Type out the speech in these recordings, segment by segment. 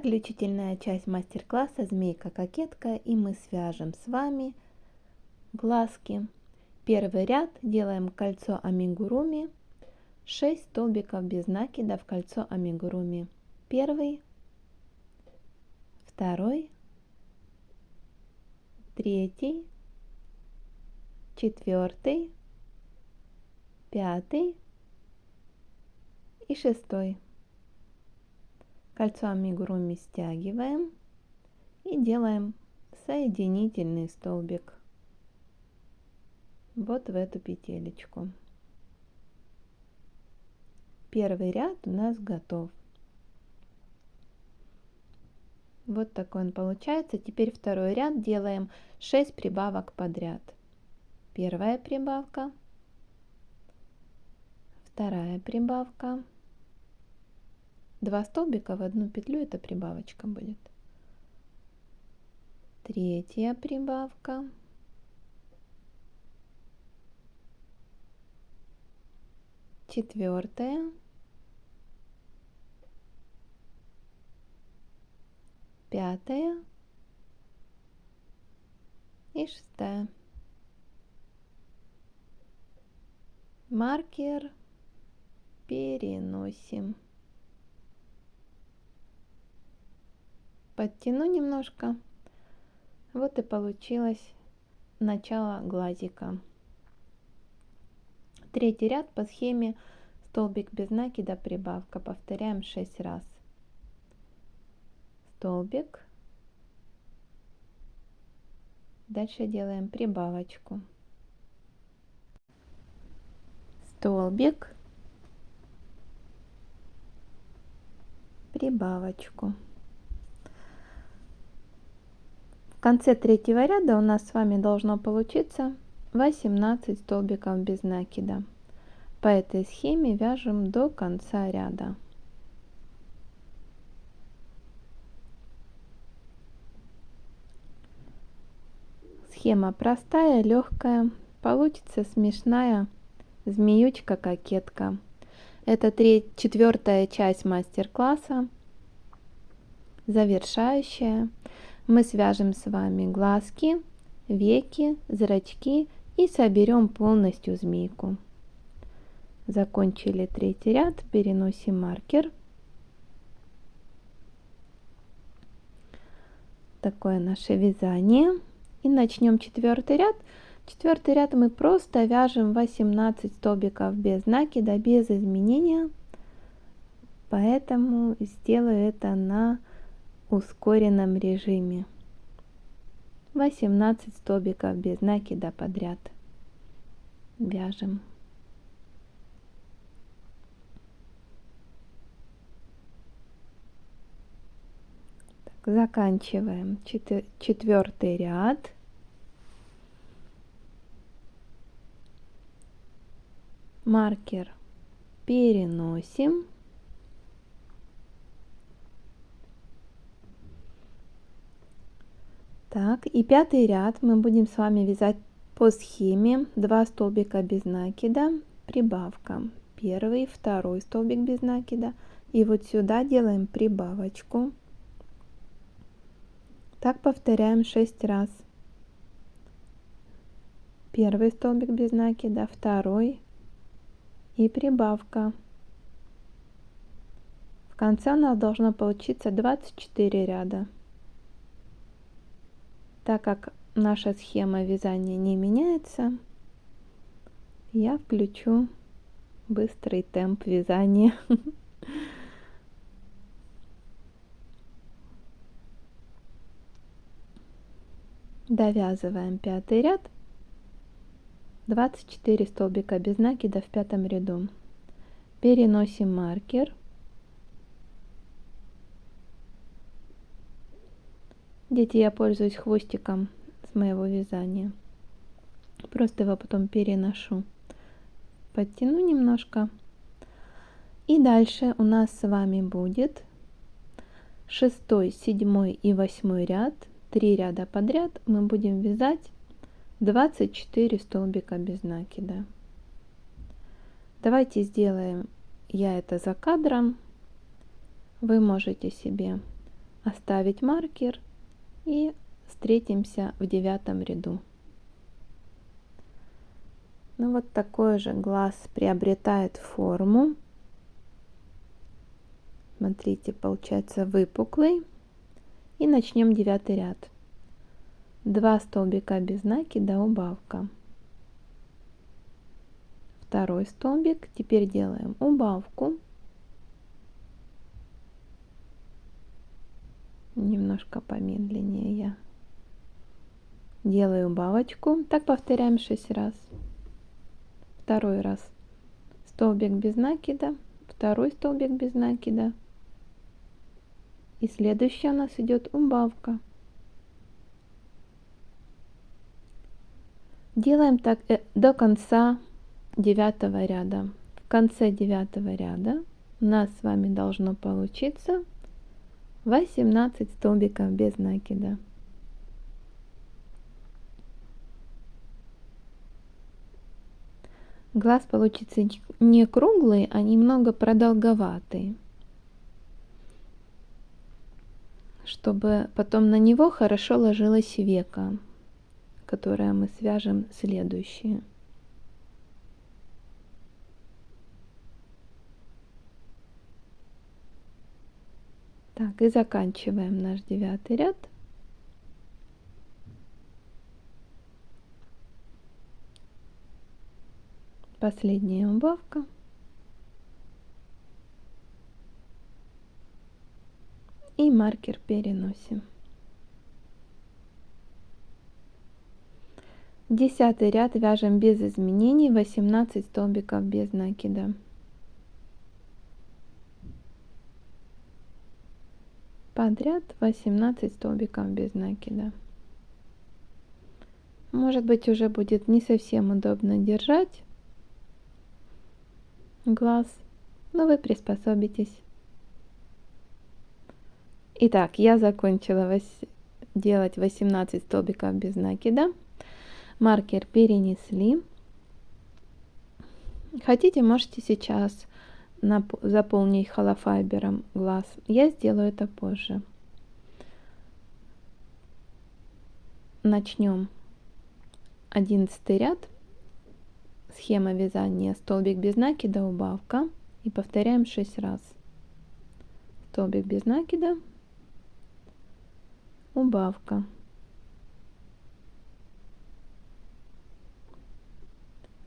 Заключительная часть мастер-класса «Змейка-кокетка», и мы свяжем с вами глазки. Первый ряд делаем кольцо амигуруми, 6 столбиков без накида в кольцо амигуруми. Первый, второй, третий, четвертый, пятый и шестой. Кольцо амигуруми стягиваем и делаем соединительный столбик вот в эту петелечку. Первый ряд у нас готов. Вот такой он получается. Теперь второй ряд делаем 6 прибавок подряд. Первая прибавка, вторая прибавка, 2 столбика в одну петлю, это прибавочка будет. Третья прибавка, четвертая, пятая и шестая. Маркер переносим. Подтяну немножко. Вот и получилось начало глазика. Третий ряд по схеме столбик без накида, прибавка. Повторяем 6 раз. Столбик. Дальше делаем прибавочку. Столбик. Прибавочку. В конце третьего ряда у нас с вами должно получиться 18 столбиков без накида. По этой схеме вяжем до конца ряда. Схема простая, легкая. Получится смешная змеючка-кокетка. Это четвертая часть мастер-класса, завершающая. Мы свяжем с вами глазки, веки, зрачки и соберем полностью змейку. Закончили третий ряд, переносим маркер. Такое наше вязание. И начнем четвертый ряд. Четвертый ряд мы просто вяжем 18 столбиков без накида, без изменения. Поэтому сделаю это на ускоренном режиме. 18 столбиков без накида подряд вяжем. Так, заканчиваем четвертый ряд. Маркер переносим. Так, и пятый ряд мы будем с вами вязать по схеме 2 столбика без накида, прибавка. Первый, второй столбик без накида. И вот сюда делаем прибавочку. Так повторяем 6 раз. Первый столбик без накида, второй и прибавка. В конце у нас должно получиться 24 ряда. Так как наша схема вязания не меняется, я включу быстрый темп вязания. Довязываем пятый ряд. 24 столбика без накида в пятом ряду. Переносим маркер. Дети, я пользуюсь хвостиком с моего вязания. Просто его потом переношу. Подтяну немножко. И дальше у нас с вами будет 6, 7 и 8 ряд. 3 ряда подряд мы будем вязать 24 столбика без накида. Давайте сделаем я это за кадром. Вы можете себе оставить маркер и встретимся в 9 ряду. Ну вот такой же глаз приобретает форму. Смотрите, получается выпуклый. И начнем 9 ряд. 2 столбика без накида, убавка. Второй столбик. Теперь делаем убавку. Немножко помедленнее я делаю убавочку. Так повторяем 6 раз. Второй раз столбик без накида, второй столбик без накида. И следующая у нас идет убавка. Делаем так до конца 9 ряда. В конце 9 ряда у нас с вами должно получиться 18 столбиков без накида. Глаз получится не круглый, а немного продолговатый, чтобы потом на него хорошо ложилось веко, которое мы свяжем следующее. Так, и заканчиваем наш 9 ряд. Последняя убавка. И маркер переносим. 10 ряд вяжем без изменений, 18 столбиков без накида. Подряд 18 столбиков без накида. Может быть, уже будет не совсем удобно держать глаз, но вы приспособитесь. Итак, я закончила делать 18 столбиков без накида. Маркер перенесли. Хотите, можете сейчас заполнить холофайбером глаз. Я сделаю это позже. Начнем 11 ряд. Схема вязания: столбик без накида, убавка. И повторяем 6 раз. Столбик без накида, убавка.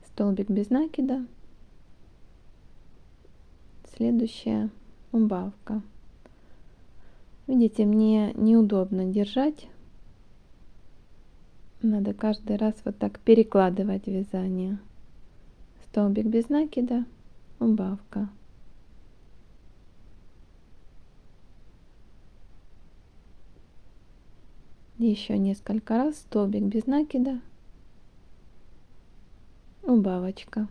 Столбик без накида, следующая убавка. Видите, мне неудобно держать. Надо каждый раз вот так перекладывать вязание. Столбик без накида, убавка. Еще несколько раз столбик без накида, убавочка.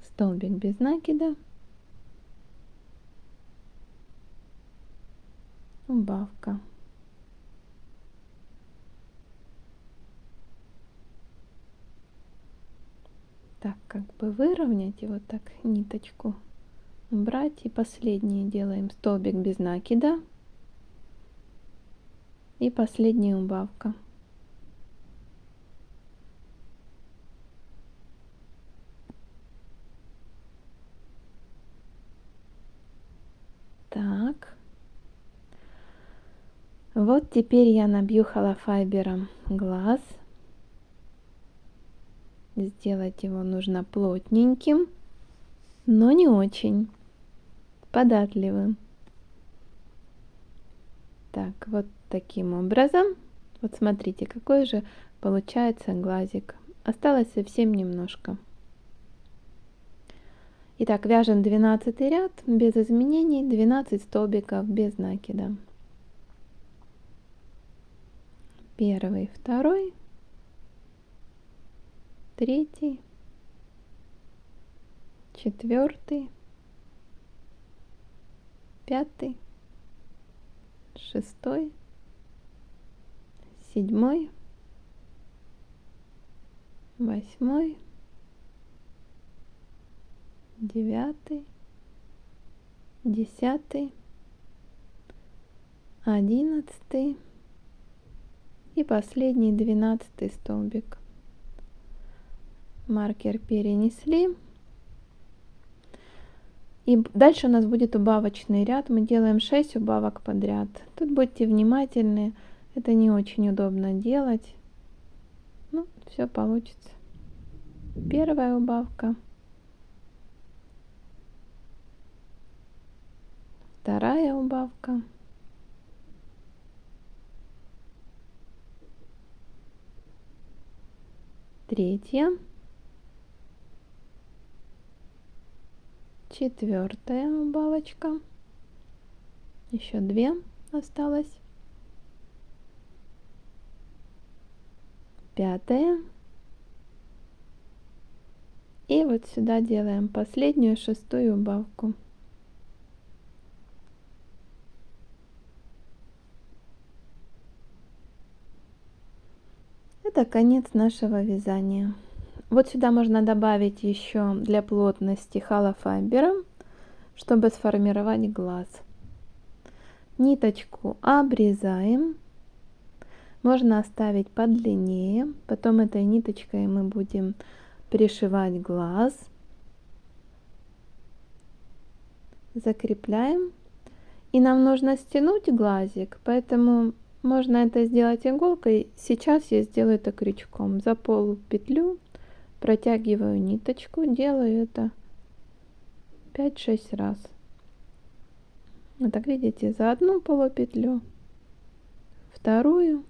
Столбик без накида, убавка. Так, как бы выровнять и вот так ниточку убрать. И последнее делаем столбик без накида и последняя убавка. Так, вот теперь я набью холофайбером глаз. Сделать его нужно плотненьким, но не очень податливым. Так, вот таким образом. Вот смотрите, какой же получается глазик. Осталось совсем немножко. Итак, вяжем 12 ряд без изменений, 12 столбиков без накида. Первый, второй, третий, четвертый, пятый, шестой, седьмой, восьмой, 9, 10, 11 и последний 12 столбик. Маркер перенесли. И дальше у нас будет убавочный ряд. Мы делаем 6 убавок подряд. Тут будьте внимательны. Это не очень удобно делать. Ну, все получится. Первая убавка. Вторая убавка. Третья. Четвертая убавочка. Еще 2 осталось. Пятая. И вот сюда делаем последнюю 6-ю убавку. Это конец нашего вязания. Вот сюда можно добавить еще для плотности холофайбера, чтобы сформировать глаз. Ниточку обрезаем. Можно оставить подлиннее. Потом этой ниточкой мы будем пришивать глаз. Закрепляем. И нам нужно стянуть глазик, поэтому можно это сделать иголкой. Сейчас я сделаю это крючком. За полупетлю протягиваю ниточку, делаю это 5-6 раз. Вот так, видите, за одну полупетлю, вторую,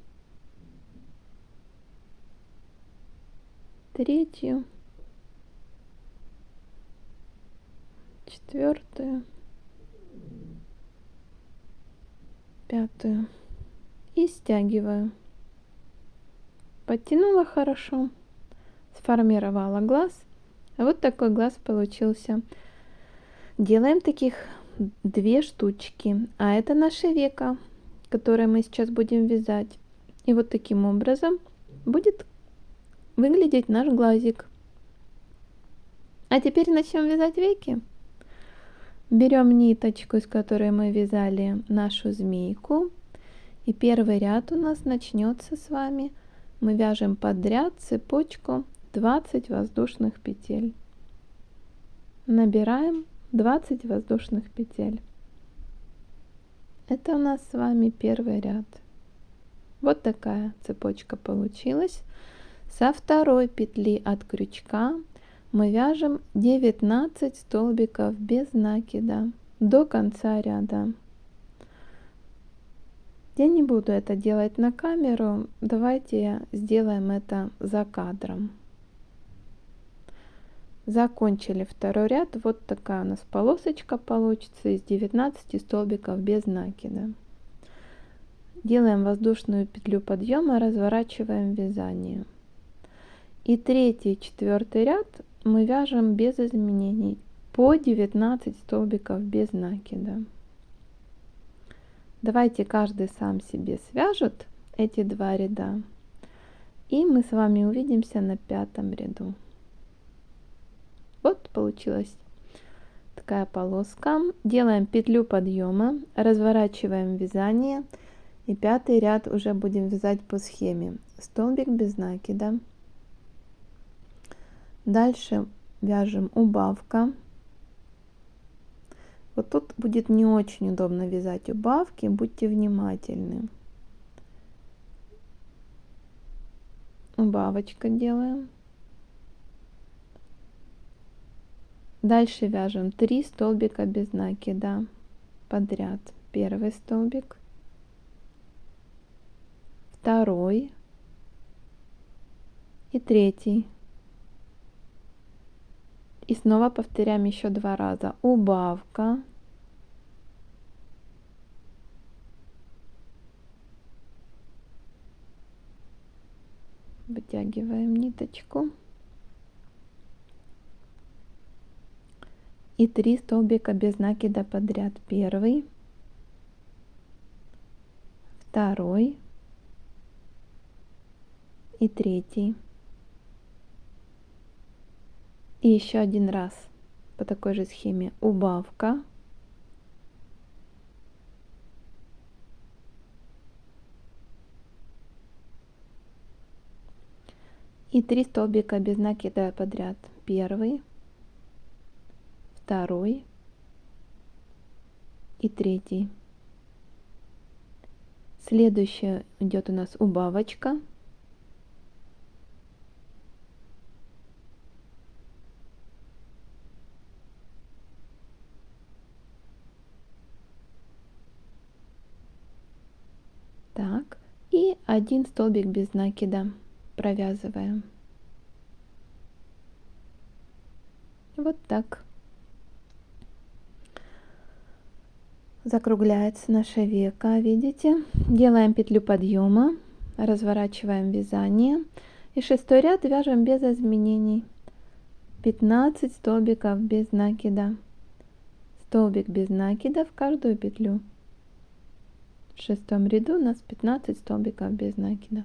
третью, четвертую, пятую и стягиваю. Подтянула хорошо, сформировала глаз. Вот такой глаз получился. Делаем таких 2 штучки, а это наше веко, которое мы сейчас будем вязать. И вот таким образом будет выглядеть наш глазик. А теперь начнем вязать веки. Берем ниточку, из которой мы вязали нашу змейку, и первый ряд у нас начнется с вами. Мы вяжем подряд цепочку 20 воздушных петель. Набираем 20 воздушных петель. Это у нас с вами первый ряд. Вот такая цепочка получилась. Со второй петли от крючка мы вяжем 19 столбиков без накида до конца ряда. Я не буду это делать на камеру, давайте сделаем это за кадром. Закончили второй ряд. Вот такая у нас полосочка получится из 19 столбиков без накида. Делаем воздушную петлю подъема, разворачиваем вязание. И третий и четвертый ряд мы вяжем без изменений по 19 столбиков без накида. Давайте каждый сам себе свяжет эти 2 ряда, и мы с вами увидимся на 5-м ряду. Вот получилась такая полоска. Делаем петлю подъема, разворачиваем вязание, и 5-й ряд уже будем вязать по схеме. Столбик без накида. Дальше вяжем убавка. Вот тут будет не очень удобно вязать убавки, будьте внимательны. Убавочка делаем. Дальше вяжем 3 столбика без накида подряд. Первый столбик, второй и третий. И снова повторяем еще 2 раза. Убавка. Вытягиваем ниточку. И 3 столбика без накида подряд. Первый, второй и третий. И еще один раз. по такой же схеме убавка. И 3 столбика без накида подряд. Первый, второй и третий. Следующее идет у нас убавочка. Так, и 1 столбик без накида провязываем. Вот так. Закругляется наше веко, видите? Делаем петлю подъема, разворачиваем вязание и 6 ряд вяжем без изменений. 15 столбиков без накида. Столбик без накида в каждую петлю. В 6 ряду у нас 15 столбиков без накида.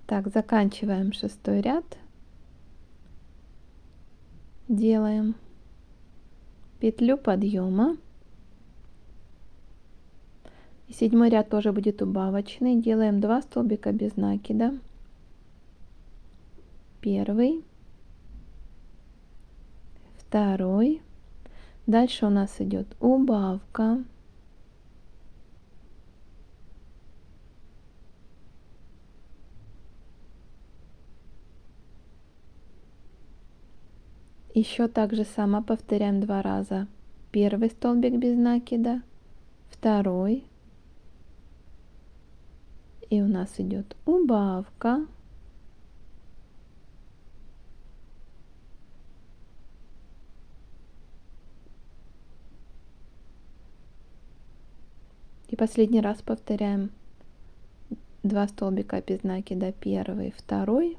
Так, заканчиваем 6 ряд. Делаем петлю подъема. И 7 ряд тоже будет убавочный. Делаем 2 столбика без накида. Первый, второй. Дальше у нас идет убавка. Еще так же само повторяем 2 раза. Первый столбик без накида, второй. И у нас идет убавка. И последний раз повторяем 2 столбика без накида, первый, второй.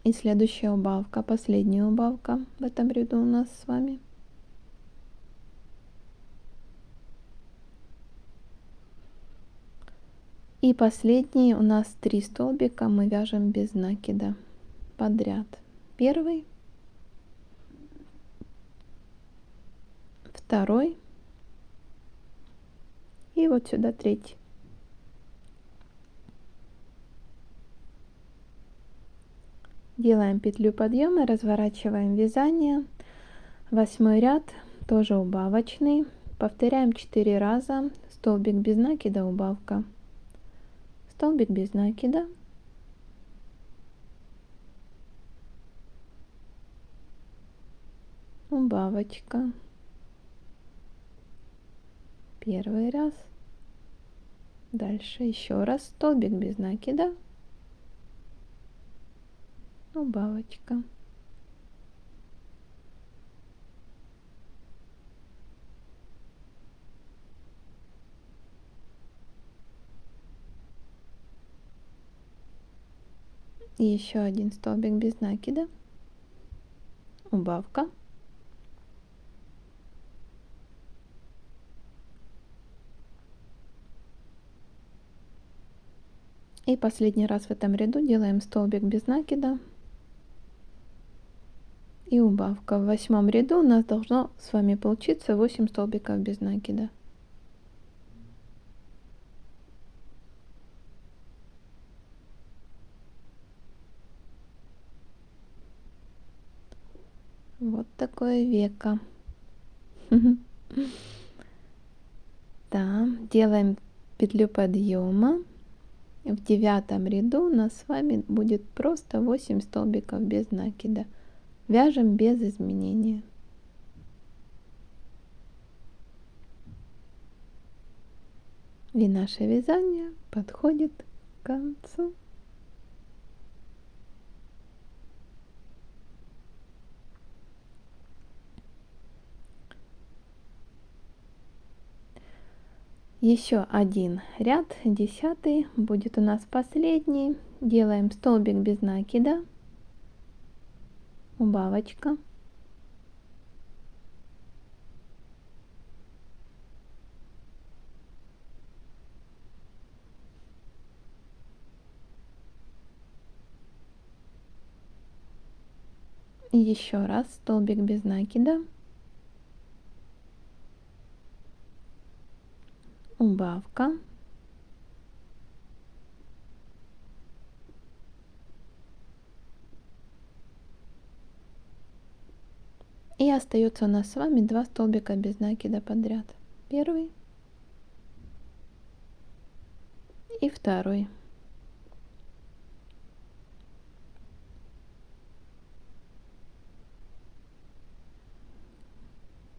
И следующая убавка, последняя убавка в этом ряду у нас с вами. И последний у нас 3 столбика мы вяжем без накида подряд. Первый, второй и вот сюда третий. Делаем петлю подъема, разворачиваем вязание. 8 ряд тоже убавочный. Повторяем 4 раза. Столбик без накида, убавка. Столбик без накида. Убавочка. Первый раз. Дальше еще раз столбик без накида. Убавочка. И еще один столбик без накида. Убавка. И последний раз в этом ряду делаем столбик без накида и убавка. В 8 ряду у нас должно с вами получиться 8 столбиков без накида. Вот такое веко. Да, делаем петлю подъема. В 9 ряду у нас с вами будет просто 8 столбиков без накида. Вяжем без изменения. И наше вязание подходит к концу. Еще один ряд, 10 будет у нас последний. Делаем столбик без накида, убавочка, Еще раз столбик без накида, убавка, и остается у нас с вами 2 столбика без накида подряд. Первый и второй.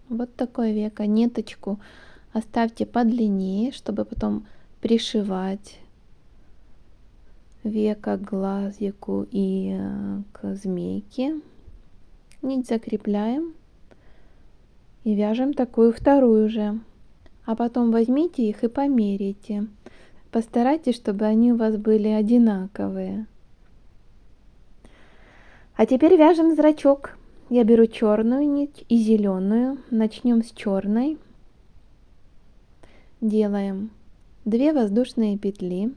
Вот такое веко. Ниточку оставьте подлиннее, чтобы потом пришивать веко к глазику и к змейке. Нить закрепляем и вяжем такую вторую же. А потом возьмите их и померяйте. Постарайтесь, чтобы они у вас были одинаковые. А теперь вяжем зрачок. Я беру черную нить и зеленую. Начнем с черной. Делаем 2 воздушные петли.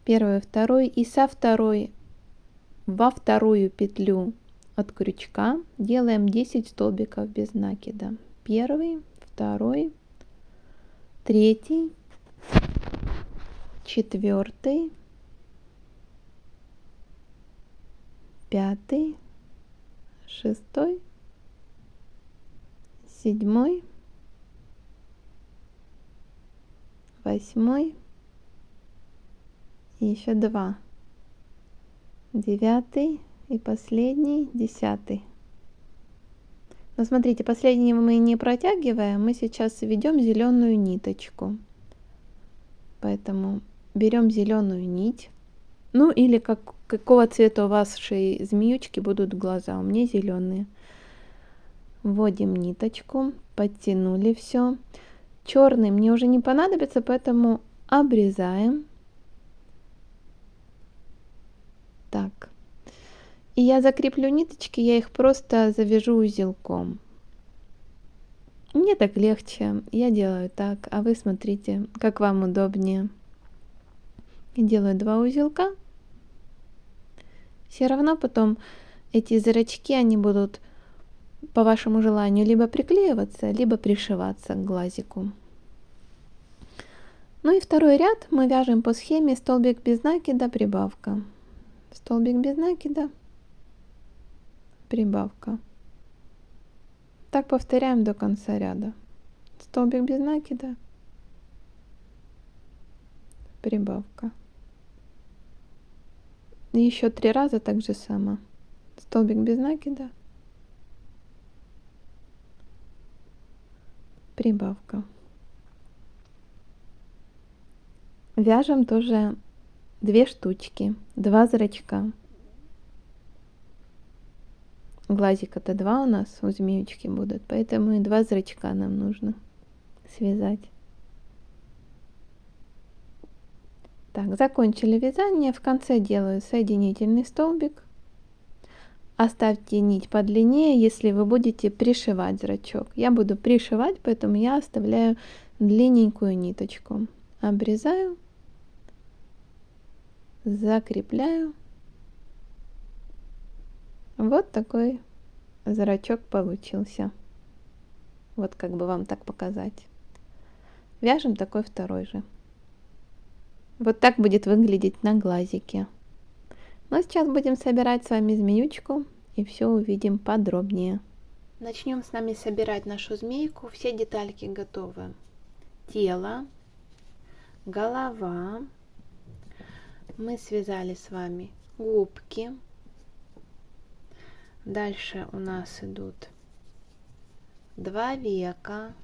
Первую, вторую, и со второй во вторую петлю от крючка делаем 10 столбиков без накида. Первый, второй, третий, четвертый, пятый, шестой, седьмой, восьмой, и еще 2, 9 и последний, 10. Но смотрите, последний мы не протягиваем, мы сейчас введем зеленую ниточку. Поэтому берем зеленую нить. Ну или какого цвета у вашей змеючки будут глаза. У меня зеленые. Вводим ниточку, подтянули все. Черный мне уже не понадобится, поэтому обрезаем. Так. И я закреплю ниточки, я их просто завяжу узелком. Мне так легче, я делаю так, а вы смотрите, как вам удобнее. Я делаю 2 узелка. Все равно потом эти зрачки, они будут по вашему желанию либо приклеиваться, либо пришиваться к глазику. Ну и второй ряд мы вяжем по схеме столбик без накида, прибавка. Столбик без накида, прибавка. Так повторяем до конца ряда. Столбик без накида, прибавка. И еще 3 раза так же само. Столбик без накида, прибавка. Вяжем тоже 2 штучки, 2 зрачка. Глазика-то 2 у нас у змеючки будут, поэтому и 2 зрачка нам нужно связать. Так, закончили вязание. В конце делаю соединительный столбик. Оставьте нить подлиннее, если вы будете пришивать зрачок. Я буду пришивать, поэтому я оставляю длинненькую ниточку. Обрезаю, закрепляю. Вот такой зрачок получился. Вот как бы вам так показать. Вяжем такой второй же. Вот так будет выглядеть на глазике. Но сейчас будем собирать с вами змеючку и все увидим подробнее. Начнем с нами собирать нашу змейку. Все детальки готовы. Тело, голова. Мы связали с вами губки. Дальше у нас идут 2 века.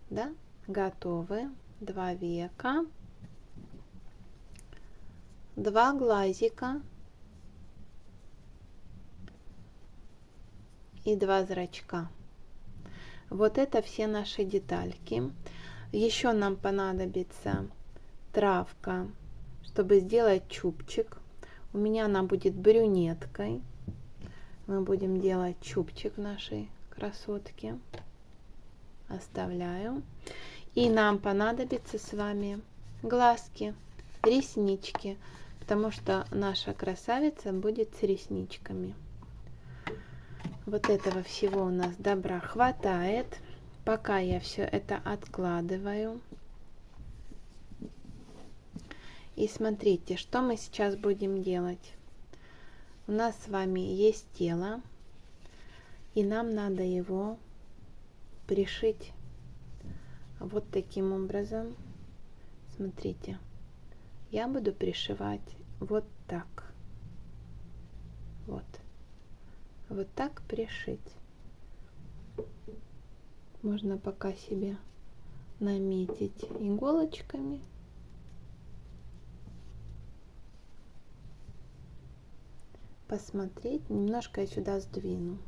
Да, готовы. 2 века. 2 глазика. И 2 зрачка. Вот это все наши детальки. Еще нам понадобится травка, чтобы сделать чубчик. У меня она будет брюнеткой. Мы будем делать чубчик нашей красотки. Оставляю. И нам понадобится с вами глазки, реснички, потому что наша красавица будет с ресничками. Вот этого всего у нас добра хватает. Пока я все это откладываю. И смотрите, что мы сейчас будем делать. У нас с вами есть тело, и нам надо его пришить вот таким образом. Смотрите, я буду пришивать вот так. Вот так пришить. Можно пока себе наметить иголочками. Посмотреть. Немножко я сюда сдвину.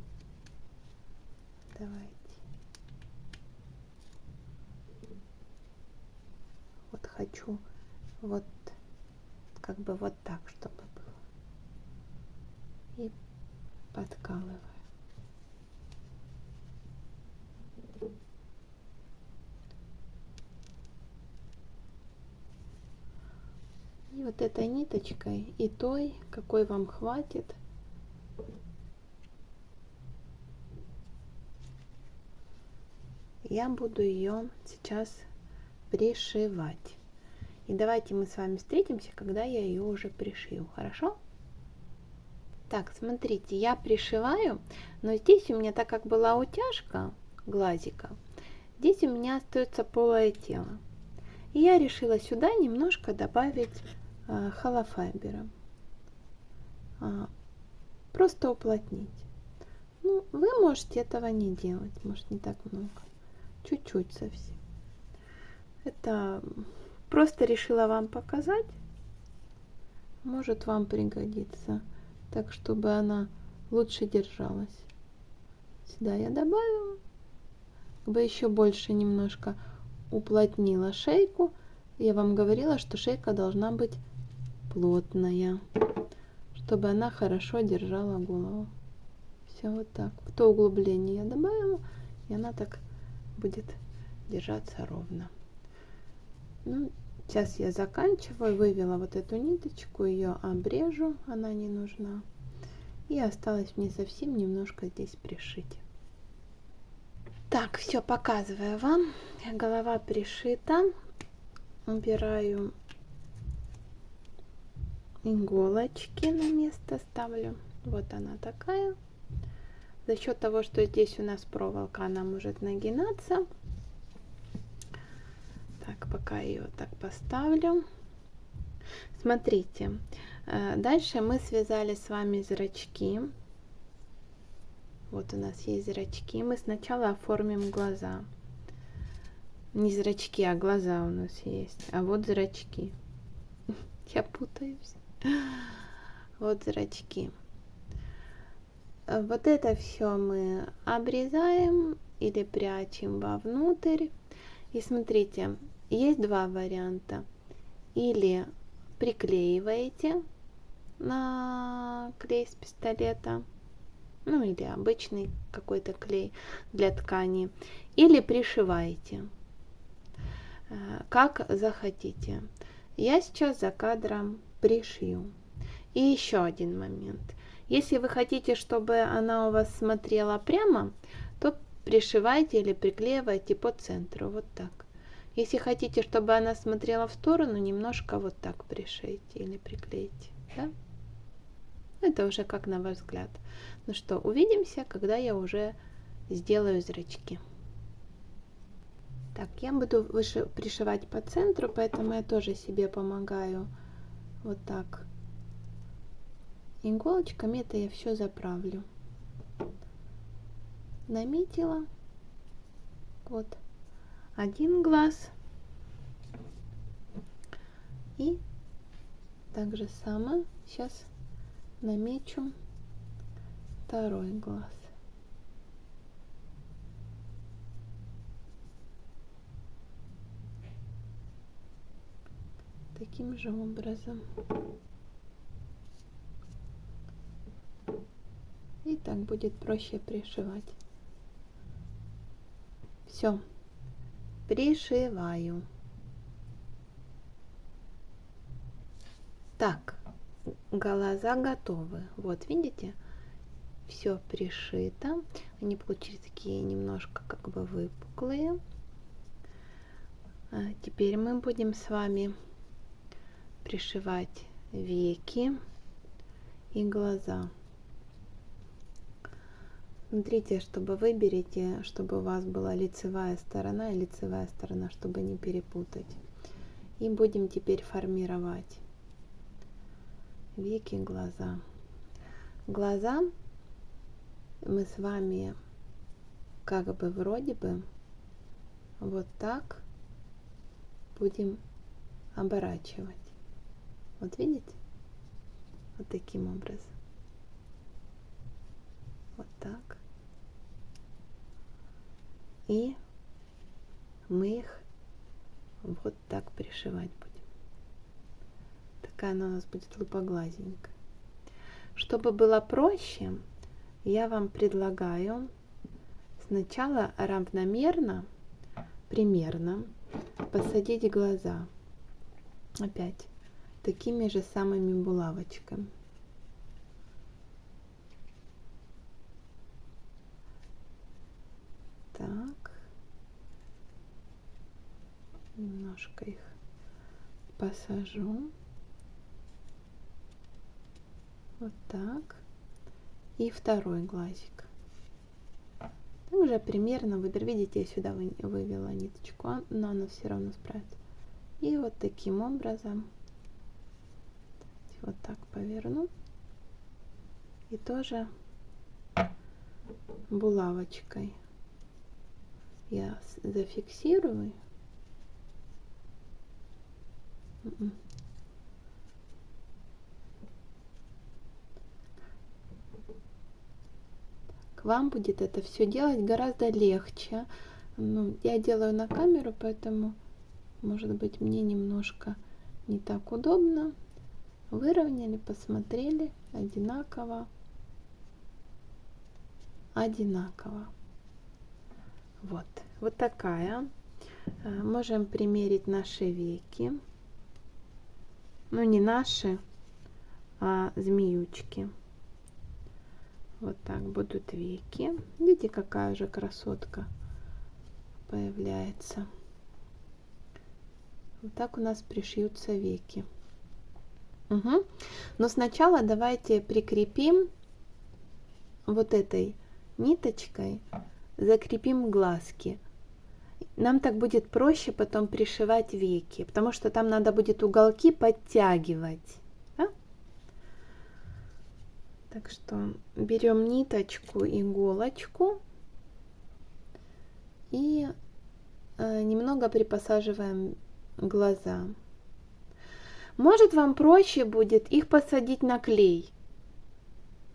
Давайте. Вот хочу вот как бы вот так, чтобы было. И подкалываю. И вот этой ниточкой и той, какой вам хватит, я буду ее сейчас пришивать. И давайте мы с вами встретимся, когда я ее уже пришью, хорошо? Так, смотрите, я пришиваю, но здесь у меня, так как была утяжка глазика, здесь у меня остается полое тело. И я решила сюда немножко добавить холофайбера. Просто уплотнить. Ну, вы можете этого не делать, может не так много. Чуть-чуть совсем. Это просто решила вам показать. Может вам пригодится. Так, чтобы она лучше держалась. Сюда я добавила. Как бы еще больше немножко уплотнила шейку. Я вам говорила, что шейка должна быть плотная, чтобы она хорошо держала голову. Все вот так. В то углубление я добавила, и она так будет держаться ровно. Ну, сейчас я заканчиваю. Вывела вот эту ниточку, ее обрежу, она не нужна. И осталось мне совсем немножко здесь пришить. Так, все, показываю вам. Голова пришита. Убираю иголочки на место, ставлю. Вот она такая. За счет того, что здесь у нас проволока, она может нагинаться. Так, пока ее так поставлю. Смотрите, дальше мы связали с вами зрачки. Вот у нас есть зрачки. Мы сначала оформим глаза. Не зрачки, а глаза у нас есть. А вот зрачки. Я путаюсь. Вот зрачки. Вот это все мы обрезаем или прячем вовнутрь. И смотрите, есть два варианта. Или приклеиваете на клей с пистолета, ну или обычный какой-то клей для ткани, или пришиваете, как захотите. Я сейчас за кадром пришью. И еще один момент. Если вы хотите, чтобы она у вас смотрела прямо, то пришивайте или приклеивайте по центру, вот так. Если хотите, чтобы она смотрела в сторону, немножко вот так пришейте или приклейте. Да? Это уже как на ваш взгляд. Ну что, увидимся, когда я уже сделаю зрачки. Так, я буду пришивать по центру, поэтому я тоже себе помогаю вот так иголочками. Это я все заправлю. Наметила. Вот. Один глаз. И так же само сейчас намечу второй глаз. Таким же образом. И так будет проще пришивать. Все. пришиваю. Так, глаза готовы. Вот, видите? Все пришито. Они получились такие немножко как бы выпуклые. Теперь мы будем с вами пришивать веки и глаза. Смотрите, чтобы выберите, чтобы у вас была лицевая сторона и лицевая сторона, чтобы не перепутать. И будем теперь формировать веки, глаза. Глаза мы с вами как бы вроде бы вот так будем оборачивать. Вот видите? Вот таким образом. Вот так. И мы их вот так пришивать будем. Такая она у нас будет лупоглазенькая. Чтобы было проще, я вам предлагаю сначала равномерно, примерно посадить глаза. Опять такими же самыми булавочками. Так. Немножко их посажу. Вот так. И второй глазик. Также примерно выбор. Видите, я сюда вывела ниточку, но она все равно справится. И вот таким образом вот так поверну. И тоже булавочкой я зафиксирую. Вам будет это все делать гораздо легче. Ну, я делаю на камеру, поэтому, может быть, мне немножко не так удобно. Выровняли, посмотрели, одинаково. Одинаково. Вот, вот такая. Можем примерить наши веки. Ну, не наши, а змеючки. Вот так будут веки. Видите, какая же красотка появляется. Вот так у нас пришьются веки. Угу. Но сначала давайте прикрепим вот этой ниточкой, закрепим глазки. Нам так будет проще потом пришивать веки, потому что там надо будет уголки подтягивать. Да? Так что берем ниточку, иголочку и немного припосаживаем глаза. Может, вам проще будет их посадить на клей,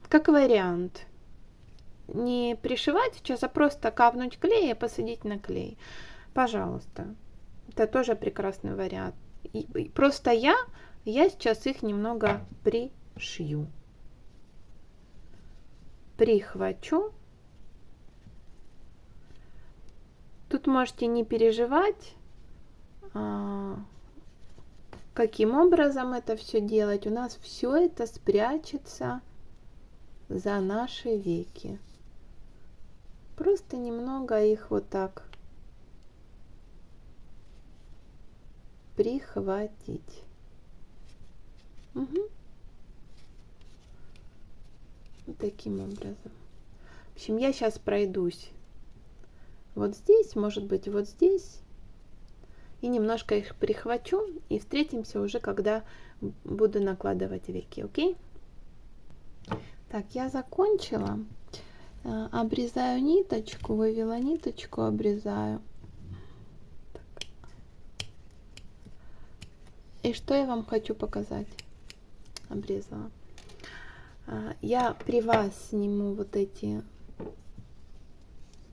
как вариант. Не пришивать сейчас, а просто капнуть клей и посадить на клей. Пожалуйста. Это тоже прекрасный вариант. Просто я сейчас их немного пришью. Прихвачу. Тут можете не переживать, каким образом это все делать. У нас все это спрячется за наши веки. Просто немного их вот так прихватить. Угу. Вот таким образом. В общем, я сейчас пройдусь вот здесь, может быть, вот здесь. И немножко их прихвачу. И встретимся уже, когда буду накладывать веки. Окей? Так, я закончила. Обрезаю ниточку, вывела ниточку, обрезаю. Так. И что я вам хочу показать? Обрезала. Я при вас сниму вот эти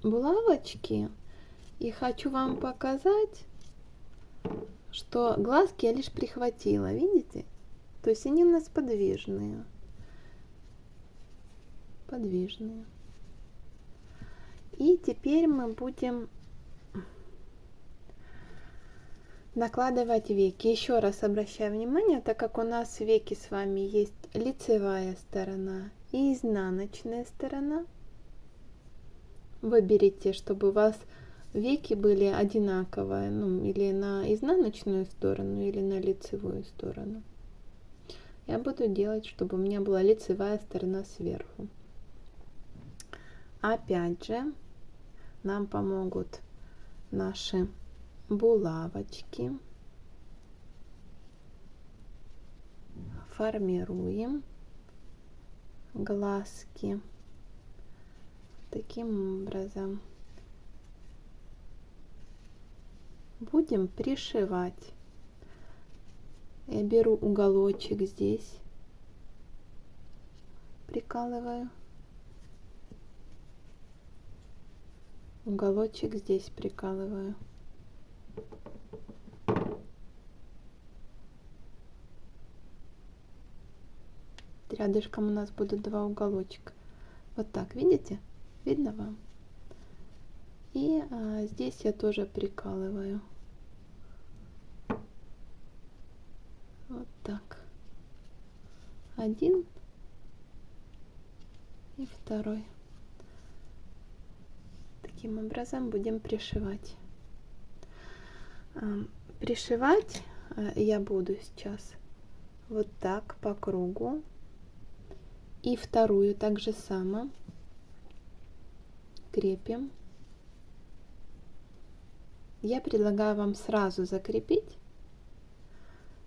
булавочки и хочу вам показать, что глазки я лишь прихватила, видите? То есть они у нас подвижные. Подвижные. И теперь мы будем накладывать веки. Еще раз обращаю внимание, так как у нас веки с вами есть лицевая сторона и изнаночная сторона. Выберите, чтобы у вас веки были одинаковые, ну, или на изнаночную сторону, или на лицевую сторону. Я буду делать, чтобы у меня была лицевая сторона сверху. Опять же, нам помогут наши булавочки. Формируем глазки таким образом. Будем пришивать. Я беру уголочек здесь, прикалываю. Уголочек здесь прикалываю. Рядышком у нас будут два уголочка. Вот так, видите? Видно вам? И здесь я тоже прикалываю. Вот так. Один и второй. Таким образом будем пришивать. Пришивать я буду сейчас вот так по кругу. И вторую так же само крепим. Я предлагаю вам сразу закрепить,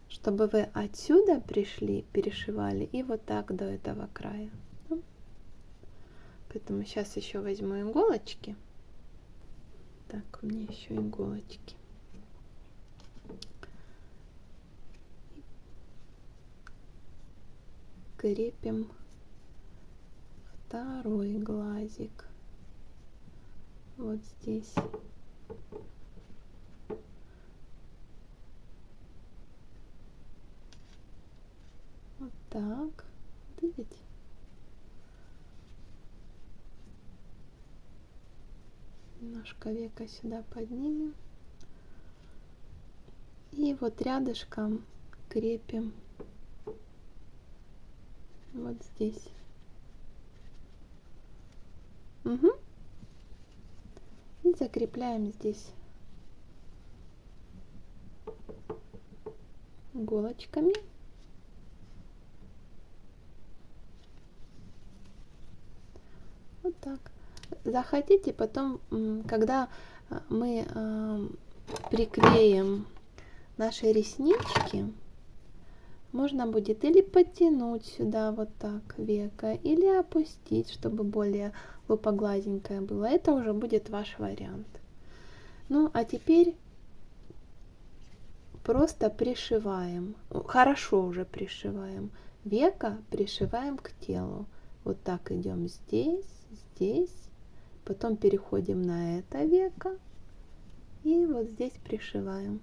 чтобы вы отсюда пришли, перешивали и вот так до этого края. Поэтому сейчас еще возьму иголочки. Так, у меня еще иголочки. Крепим второй глазик вот здесь. Вот так, видите? Немножко века сюда поднимем. И вот рядышком крепим вот здесь. Угу. И закрепляем здесь иголочками. Вот так. Захотите потом, когда мы приклеим наши реснички, можно будет или подтянуть сюда вот так веко, или опустить, чтобы более лупоглазенькое было. Это уже будет ваш вариант. Ну, а теперь просто пришиваем. Хорошо уже пришиваем. Веко пришиваем к телу. Вот так идем здесь, здесь. Потом переходим на это веко. И вот здесь пришиваем.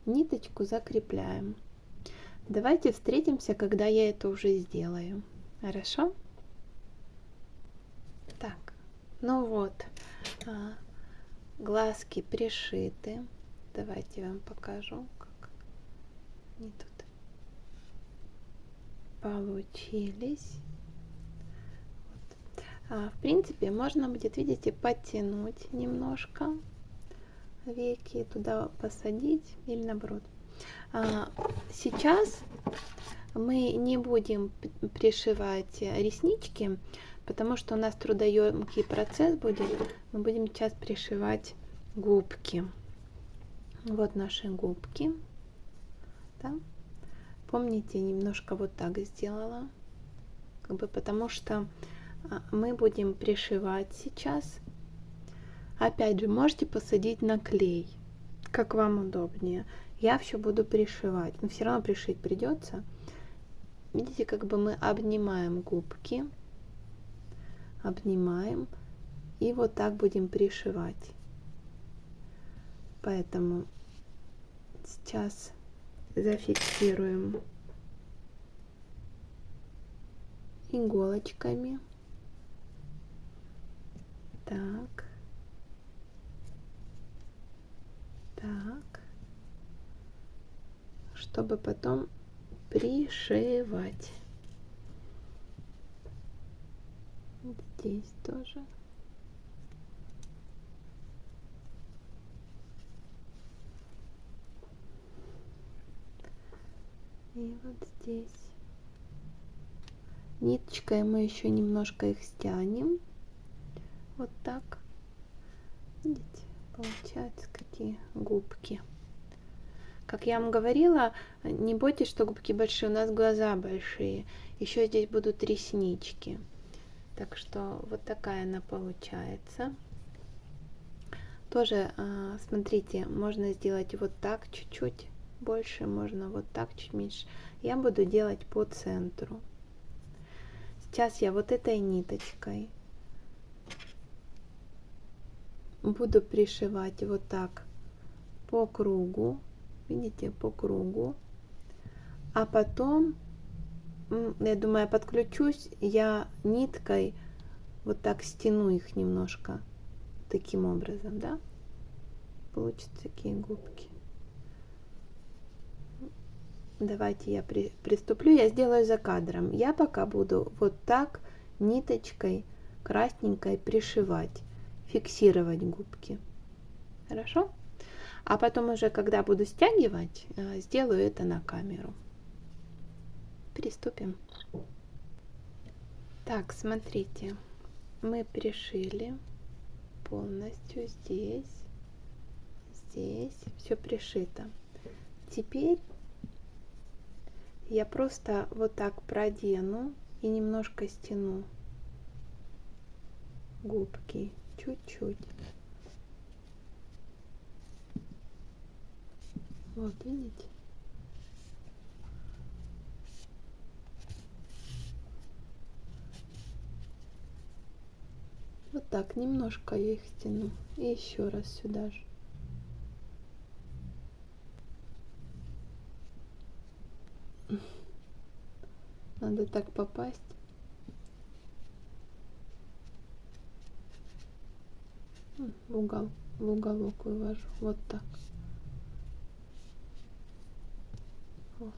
Ниточку закрепляем. Давайте встретимся, когда я это уже сделаю. Хорошо? Так, ну вот, глазки пришиты. Давайте я вам покажу, как они тут получились. Вот. В принципе, можно будет, видите, подтянуть немножко веки, туда посадить или наоборот. Сейчас мы не будем пришивать реснички, потому что у нас трудоемкий процесс будет. Мы будем сейчас пришивать губки. Вот наши губки. Да? Помните, немножко вот так сделала, как бы, потому что мы будем пришивать сейчас. Опять же, можете посадить на клей, как вам удобнее. Я все буду пришивать, но все равно пришить придется. Видите, как бы мы обнимаем губки, обнимаем и вот так будем пришивать. Поэтому сейчас зафиксируем иголочками. Так. Так. чтобы потом пришивать. Здесь тоже. И вот здесь. Ниточкой мы еще немножко их стянем. Вот так. Видите, получаются какие губки. Как я вам говорила, не бойтесь, что губки большие, у нас глаза большие. Еще здесь будут реснички. Так что вот такая она получается. Тоже, смотрите, можно сделать вот так чуть-чуть больше, можно вот так чуть меньше. Я буду делать по центру. Сейчас я вот этой ниточкой буду пришивать вот так по кругу, видите, по кругу. А потом, я думаю, подключусь, я ниткой вот так стяну их немножко, таким образом, да, получатся такие губки. Давайте я приступлю, я сделаю за кадром. Я пока буду вот так ниточкой красненькой пришивать, фиксировать губки. Хорошо? А потом уже, когда буду стягивать, сделаю это на камеру. Приступим. Так, смотрите, мы пришили полностью здесь, все пришито. Теперь я просто вот так продену и немножко стяну губки, чуть-чуть. Вот, видите? Вот так, немножко я их стяну. И еще раз сюда же. Надо так попасть. В уголок вывожу. Вот так. Вот.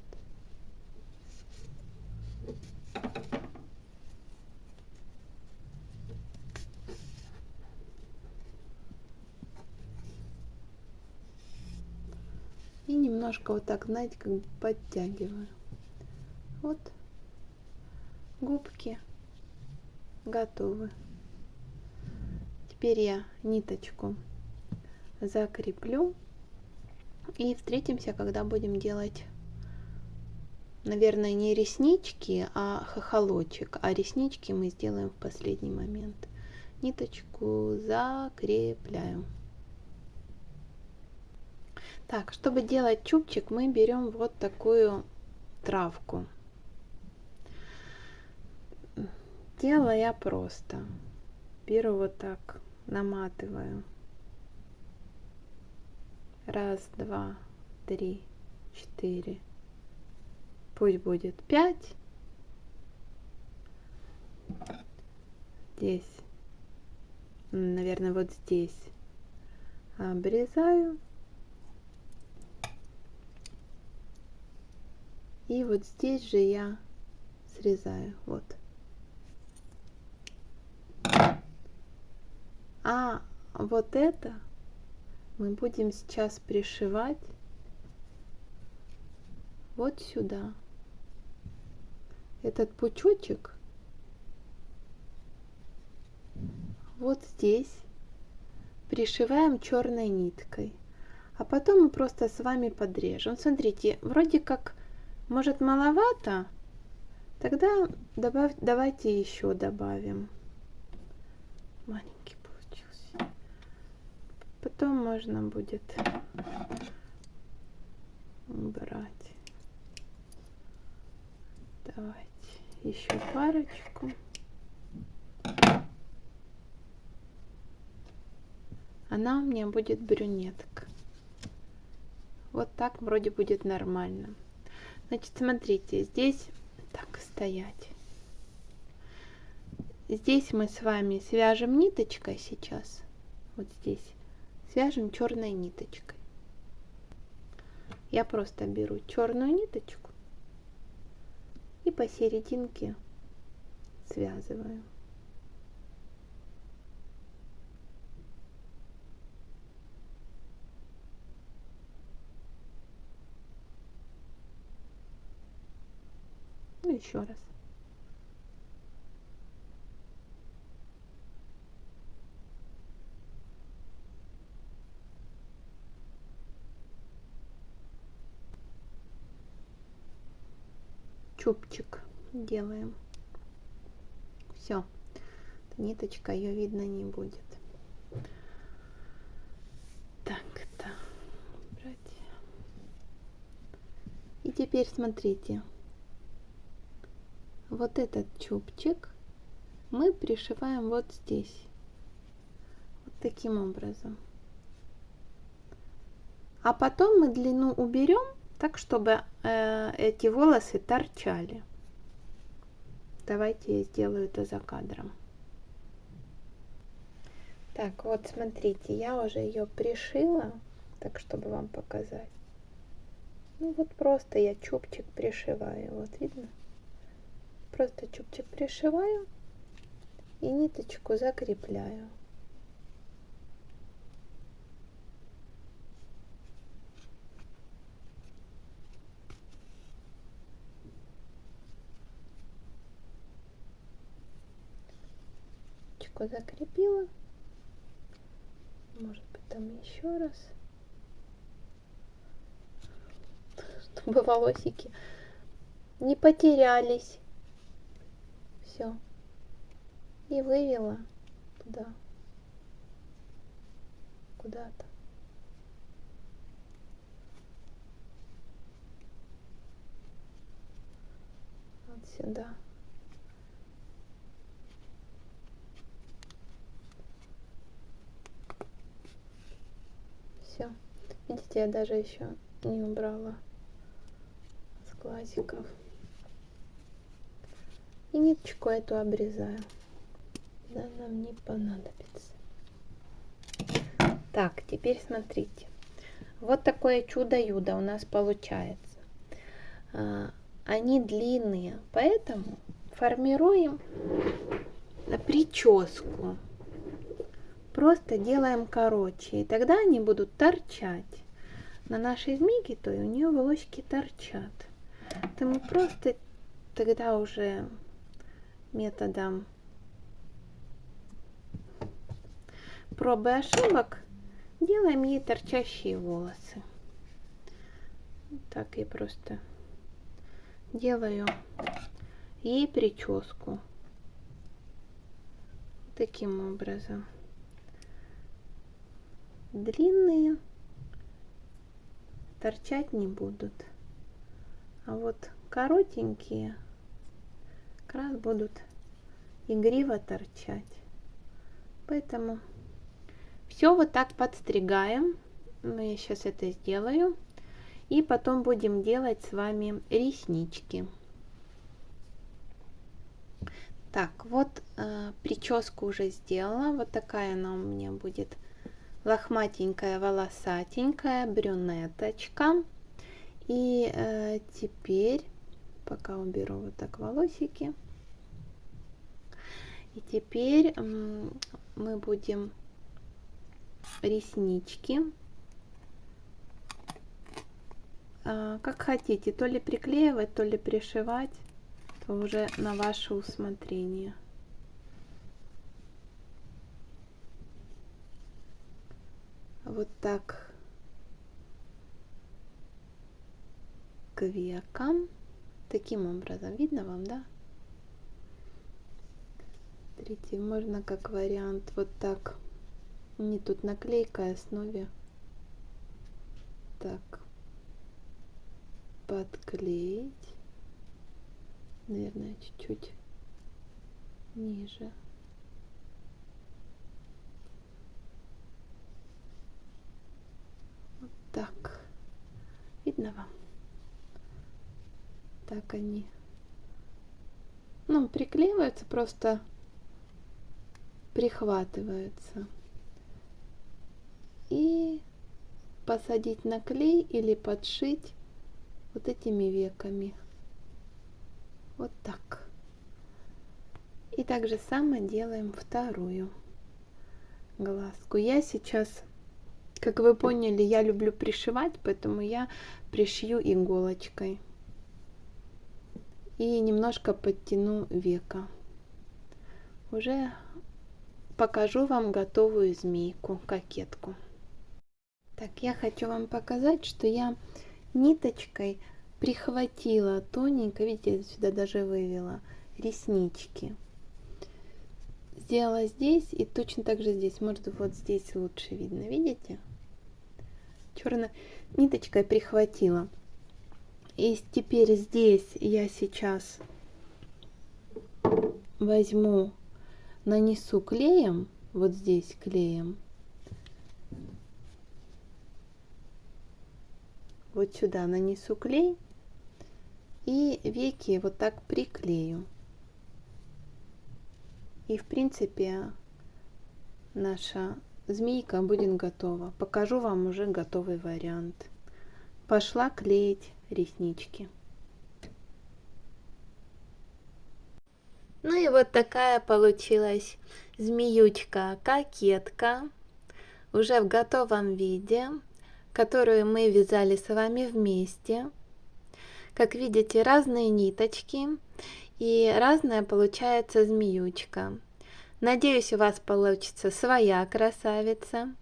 И немножко вот так, знаете, как бы подтягиваю. Вот. Губки готовы. Теперь я ниточку закреплю и встретимся, когда будем делать, наверное, не реснички, а хохолочек, а реснички мы сделаем в последний момент. Ниточку закрепляю. Так, чтобы делать чубчик, мы берем вот такую травку. Делаю я просто. Беру вот так, наматываю. Раз, два, три, четыре. Пусть будет 5. Здесь, наверное, вот здесь обрезаю. И вот здесь же я срезаю. Вот. А вот это мы будем сейчас пришивать вот сюда. Этот пучочек вот здесь пришиваем черной ниткой. А потом мы просто с вами подрежем. Смотрите, вроде как может маловато. Тогда давайте еще добавим. Маленький получился. Потом можно будет убрать. Давайте еще парочку. Она у меня будет брюнетка. Вот так вроде будет нормально. Значит, смотрите, здесь так стоять. Здесь мы с вами свяжем ниточкой сейчас. Вот здесь свяжем черной ниточкой. Я просто беру черную ниточку и посерединке связываю. Ну, еще раз. Чубчик делаем. Все. Ниточка, ее видно не будет. Так, это брать. И теперь смотрите. Вот этот чубчик мы пришиваем вот здесь. Вот таким образом. А потом мы длину уберем, так чтобы эти волосы торчали. Давайте я сделаю это за кадром. Так, вот смотрите, я уже ее пришила, так чтобы вам показать. Ну вот просто я чубчик пришиваю, вот видно? Просто чубчик пришиваю и ниточку закрепляю. Ниточку закрепила. Может быть, там еще раз, чтобы волосики не потерялись. Все. И вывела туда, куда-то. Вот сюда. Все. Видите, я даже еще не убрала с глазиков. И ниточку эту обрезаю. Да, нам не понадобится. Так, теперь смотрите. Вот такое чудо-юдо у нас получается. Они длинные, поэтому формируем прическу. Просто делаем короче, и тогда они будут торчать. На нашей змейке, то и у нее волосики торчат. Это мы просто тогда уже методом проб и ошибок делаем ей торчащие волосы. Так я просто делаю ей прическу таким образом. Длинные торчать не будут, а вот коротенькие как раз будут игриво торчать. Поэтому все вот так подстригаем. Я сейчас это сделаю. И потом будем делать с вами реснички. Так, вот прическу уже сделала. Вот такая она у меня будет. Лохматенькая, волосатенькая, брюнеточка. И теперь, пока уберу вот так волосики. И теперь мы будем реснички. Как хотите, то ли приклеивать, то ли пришивать, то уже на ваше усмотрение. Вот так к векам. Таким образом. Видно вам, да? Смотрите, можно как вариант вот так. Не тут наклейка, основе. Так. Подклеить. Наверное, чуть-чуть ниже. Вот так. Видно вам? Так они, ну, приклеиваются, просто прихватываются. И посадить на клей или подшить вот этими веками. Вот так. И так же самое делаем вторую глазку. Я сейчас, как вы поняли, я люблю пришивать, поэтому я пришью иголочкой. И немножко подтяну века. Уже покажу вам готовую змейку, кокетку. Так, я хочу вам показать, что я ниточкой прихватила тоненько, видите, сюда даже вывела реснички. Сделала здесь и точно так же здесь. Может, вот здесь лучше видно, видите? Черной ниточкой прихватила. И теперь здесь я сейчас возьму, нанесу клеем, вот здесь клеем, вот сюда нанесу клей и веки вот так приклею. И в принципе наша змейка будет готова. Покажу вам уже готовый вариант. Пошла клеить реснички. Ну и вот такая получилась змеючка-кокетка уже в готовом виде, которую мы вязали с вами вместе. Как видите, разные ниточки и разная получается змеючка. Надеюсь, у вас получится своя красавица.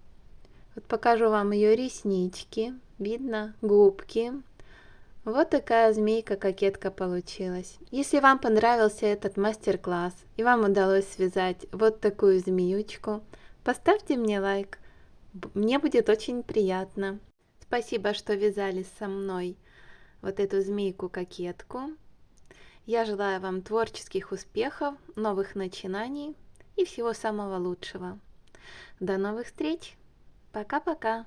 Вот покажу вам ее реснички. Видно? Губки. Вот такая змейка-кокетка получилась. Если вам понравился этот мастер-класс и вам удалось связать вот такую змеючку, поставьте мне лайк. Мне будет очень приятно. Спасибо, что вязали со мной вот эту змейку-кокетку. Я желаю вам творческих успехов, новых начинаний и всего самого лучшего. До новых встреч! Пока-пока!